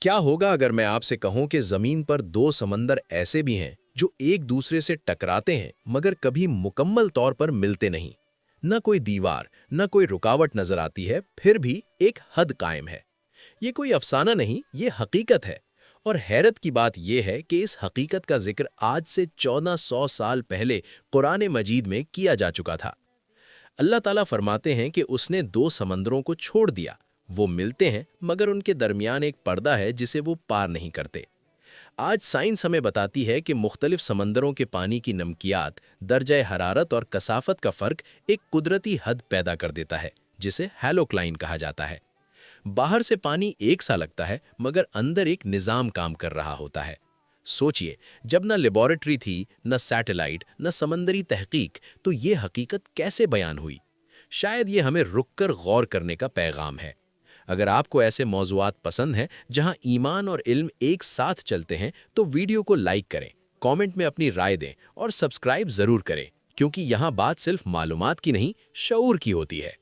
क्या होगा अगर मैं आपसे कहूं कि जमीन पर दो समंदर ऐसे भी हैं जो एक दूसरे से टकराते हैं मगर कभी मुकम्मल तौर पर मिलते नहीं। न कोई दीवार, न कोई रुकावट नजर आती है, फिर भी एक हद कायम है। ये कोई अफसाना नहीं, ये हकीकत है। और हैरत की बात यह है कि इस हकीकत का जिक्र आज से 1400 साल पहले कुरान मजीद में किया जा चुका था। अल्लाह ताला फरमाते हैं कि उसने दो समंदरों को छोड़ दिया। वो मिलते हैं मगर उनके दरमियान एक पर्दा है जिसे वो पार नहीं करते। आज साइंस हमें बताती है कि मुख्तलिफ समंदरों के पानी की नमकियात, दर्जा हरारत और कसाफत का फ़र्क एक कुदरती हद पैदा कर देता है, जिसे हैलोक्लाइन कहा जाता है। बाहर से पानी एक सा लगता है मगर अंदर एक निज़ाम काम कर रहा होता है। सोचिए, जब न लेबॉरेटरी थी, न सैटेलाइट, न समंदरी तहकीक, तो ये हकीकत कैसे बयान हुई? शायद ये हमें रुककर गौर करने का पैगाम है। अगर आपको ऐसे मौज़ूआत पसंद हैं जहां ईमान और इल्म एक साथ चलते हैं, तो वीडियो को लाइक करें, कमेंट में अपनी राय दें और सब्सक्राइब ज़रूर करें, क्योंकि यहाँ बात सिर्फ मालूमात की नहीं, शऊर की होती है।